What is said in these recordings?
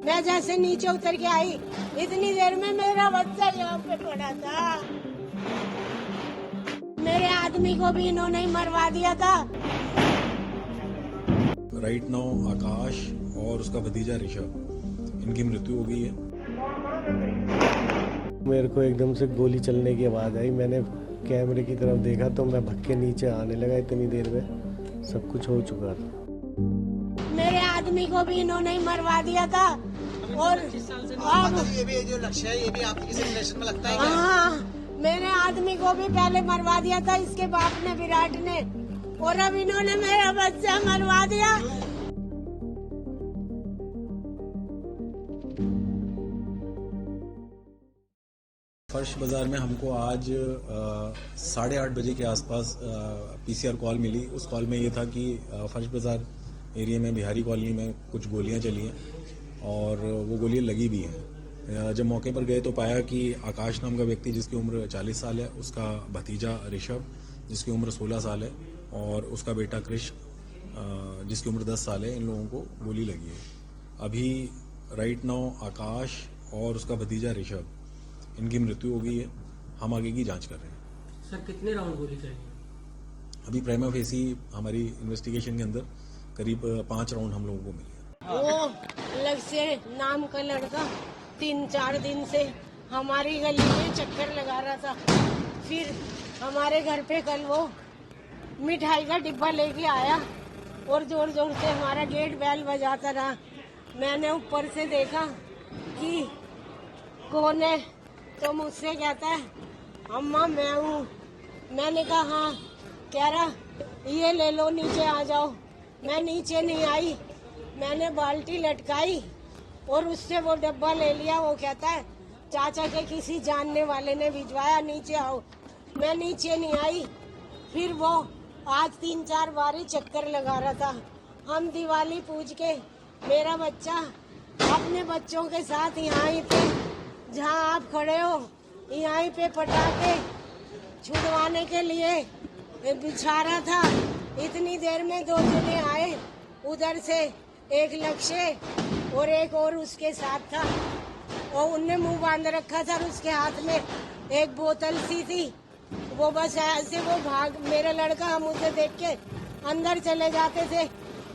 मैं जैसे नीचे उतर के आई इतनी देर में मेरा बच्चा यहाँ पे पड़ा था। मेरे आदमी को भी इन्होंने ही मरवा दिया था। राइट नाउ आकाश और उसका भतीजा ऋषभ, इनकी मृत्यु हो गई है। मेरे को एकदम से गोली चलने की आवाज़ आई। मैंने कैमरे की तरफ देखा तो मैं भग के नीचे आने लगा। इतनी देर में सब कुछ हो चुका था। मेरे आदमी को भी इन्होंने ही मरवा दिया था। और ये भी जो लक्ष्य है ये भी आपकी किसी रिलेशन में लगता है क्या? हाँ, मेरे आदमी को भी पहले मरवा दिया था इसके बाप ने, विराट ने, और अब इन्होंने मेरा बच्चा मरवा दिया। फर्श बाजार में हमको आज 8:30 बजे के आसपास पीसीआर कॉल मिली। उस कॉल में ये था कि फर्श बाजार एरिया में बिहारी कॉलोनी में कुछ गोलियां चली हैं और वो गोलियां लगी भी हैं। जब मौके पर गए तो पाया कि आकाश नाम का व्यक्ति जिसकी उम्र 40 साल है, उसका भतीजा ऋषभ जिसकी उम्र 16 साल है और उसका बेटा कृष जिसकी उम्र 10 साल है, इन लोगों को गोली लगी है। अभी राइट नाउ आकाश और उसका भतीजा ऋषभ, इनकी मृत्यु हो गई है। हम आगे की जांच कर रहे हैं। सर कितने राउंड गोली चली? अभी प्राइमा फेसी हमारी इन्वेस्टिगेशन के अंदर करीब 5 राउंड हम लोगों को मिले। वो अलग से नाम का लड़का 3-4 दिन से हमारी गली में चक्कर लगा रहा था। फिर हमारे घर पे कल वो मिठाई का डिब्बा लेके आया और जोर जोर से हमारा गेट बेल बजाता रहा। मैंने ऊपर से देखा कि कौन है, तो मुझसे कहता है अम्मा मैं हूँ। मैंने कहा हाँ। कह रहा ये ले लो, नीचे आ जाओ। मैं नीचे नहीं आई, मैंने बाल्टी लटकाई और उससे वो डब्बा ले लिया। वो कहता है चाचा के किसी जानने वाले ने भिजवाया, नीचे आओ। मैं नीचे नहीं आई। फिर वो आज 3-4 बार ही चक्कर लगा रहा था। हम दिवाली पूज के मेरा बच्चा अपने बच्चों के साथ यहाँ पे जहाँ आप खड़े हो यहाँ पे पटाखे छुड़वाने के लिए बिछा रहा था। इतनी देर में 2 जने आए उधर से, एक लक्ष्य और एक और उसके साथ था, और उनने मुंह बांध रखा था और उसके हाथ में एक बोतल सी थी। वो बस ऐसे वो भाग, मेरा लड़का हम उसे देख के अंदर चले जाते थे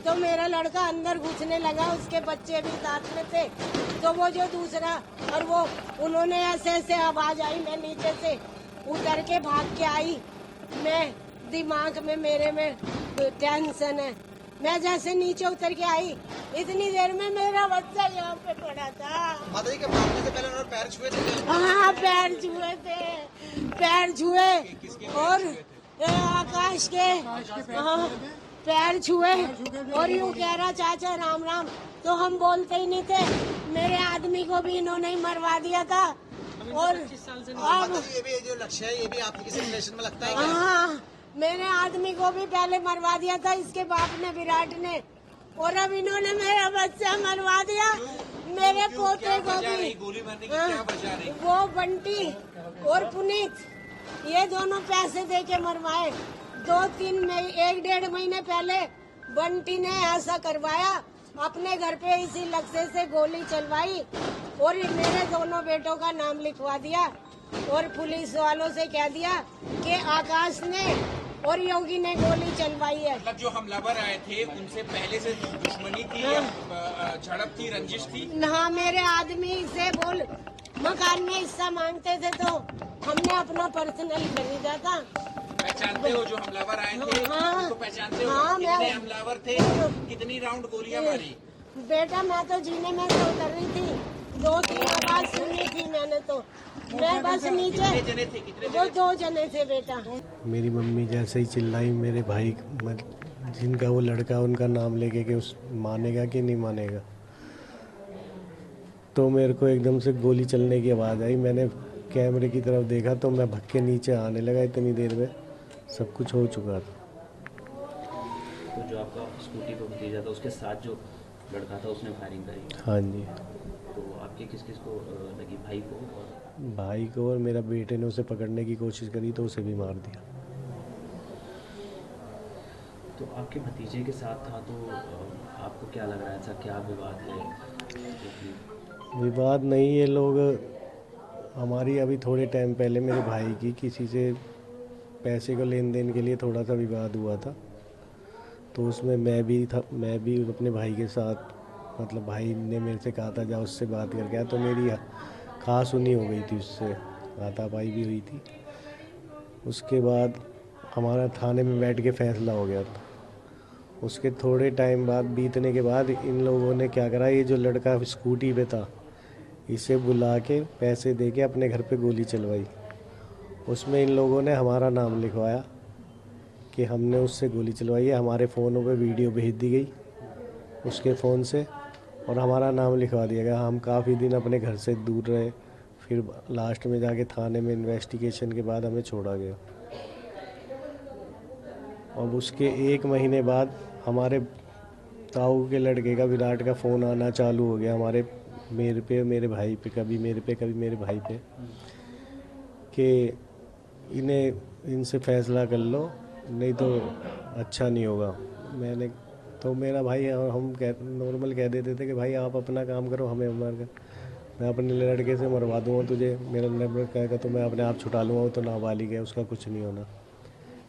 तो मेरा लड़का अंदर घुसने लगा, उसके बच्चे भी साथ में थे। तो वो जो दूसरा और वो उन्होंने ऐसे ऐसे आवाज आई, मैं नीचे से उतर के भाग के आई। मैं दिमाग में मेरे में टेंशन है। मैं जैसे नीचे उतर के आई इतनी देर में मेरा बच्चा यहाँ पे पड़ा था। माता जी के भागने से पहले उन्होंने पैर छुए थे? हाँ, पैर छुए थे, पैर छुए और आकाश के हाँ पैर छुए और यूँ कह रहा चाचा राम राम। तो हम बोलते ही नहीं थे। मेरे आदमी को भी इन्होंने ही मरवा दिया था। और माता जी ये भी जो लक्ष्य है ये भी आपकी किसी रिलेशन में लगता है क्या? हाँ, मेरे आदमी को भी पहले मरवा दिया था इसके बाप ने, विराट ने, और अब इन्होंने मेरा बच्चा मरवा दिया। मेरे पोते को भी गोली मारने की क्या वजह रही? वो बंटी और पुनीत ये दोनों पैसे दे के मरवाए। 1-1.5 महीने पहले बंटी ने ऐसा करवाया, अपने घर पे इसी लक्ष्य से गोली चलवाई और मेरे दोनों बेटों का नाम लिखवा दिया और पुलिस वालों से कह दिया कि आकाश ने और योगी ने गोली चलवाई है। मतलब जो हमलावर आए थे उनसे पहले से दुश्मनी थी या झड़प थी, रंजिश थी? हाँ, मेरे आदमी से बोल मकान में हिस्सा मांगते थे तो हमने अपना पर्सनल खरीदा था। पहचानते हो जो हमलावर आए थे? हाँ, उनको पहचानते हो? हाँ, कितने हमलावर थे? कितनी राउंड गोलियां मारी? बेटा मैं तो जीने में तो उतर रही थी, 2-3 आवाज सुनी थी मैंने तो। मैं बस नीचे। कितने जने थे? वो 2 जने थे बेटा। मेरी मम्मी जैसे ही चिल्लाई, मेरे भाई जिनका वो लड़का उनका नाम लेके कि उस मानेगा कि नहीं मानेगा, तो मेरे को एकदम से गोली चलने की आवाज़ आई। मैंने कैमरे की तरफ देखा तो मैं भग के नीचे आने लगा। इतनी देर में सब कुछ हो चुका था। तो जो आपका स्कूटी पर भतीजा था उसके साथ जो लड़का था उसने फायरिंग करी? हाँ जी। तो आपके किस किस को लगी? भाई को? और भाई को, और मेरा बेटे ने उसे पकड़ने की कोशिश करी तो उसे भी मार दिया। तो आपके भतीजे के साथ था तो आपको क्या लग रहा था, क्या विवाद है? विवाद नहीं, ये लोग हमारी अभी थोड़े टाइम पहले मेरे भाई की किसी से पैसे को लेन देन के लिए थोड़ा सा विवाद हुआ था, तो उसमें मैं भी अपने भाई के साथ, मतलब भाई ने मेरे से कहा था जा उससे बात करके आया, तो मेरी खास सुनी हो गई थी, उससे हाथापाई भी हुई थी। उसके बाद हमारा थाने में बैठ के फैसला हो गया था। उसके थोड़े टाइम बाद बीतने के बाद इन लोगों ने क्या करा, ये जो लड़का स्कूटी पे था इसे बुला के पैसे दे के अपने घर पे गोली चलवाई। उसमें इन लोगों ने हमारा नाम लिखवाया कि हमने उससे गोली चलवाई है। हमारे फ़ोनों पे वीडियो भेज दी गई उसके फ़ोन से और हमारा नाम लिखवा दिया गया। हम काफ़ी दिन अपने घर से दूर रहे, फिर लास्ट में जाके थाने में इन्वेस्टिगेशन के बाद हमें छोड़ा गया। अब उसके 1 महीने बाद हमारे ताऊ के लड़के का, विराट का फ़ोन आना चालू हो गया मेरे पे, मेरे भाई पे, कभी मेरे पे कभी मेरे भाई पे, कि इनसे फ़ैसला कर लो नहीं तो अच्छा नहीं होगा। तो मेरा भाई और हम नॉर्मल कह देते थे कि भाई आप अपना काम करो, हमें हमारा, मैं अपने लड़के से मरवा दूँगा तुझे, मेरा नंबर कहेगा तो मैं अपने आप छुटा लूँगा, वो तो नाबालिग है, उसका कुछ नहीं होना।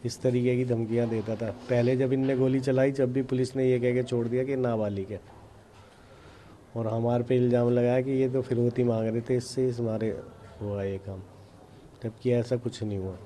इस तरीके की धमकियाँ देता था। पहले जब इनने गोली चलाई, जब भी पुलिस ने ये कह के छोड़ दिया कि नाबालिग है, और हमारे पे इल्ज़ाम लगाया कि ये तो फिरौती मांग रहे थे, इससे हमारे हुआ ये काम, जबकि ऐसा कुछ नहीं हुआ।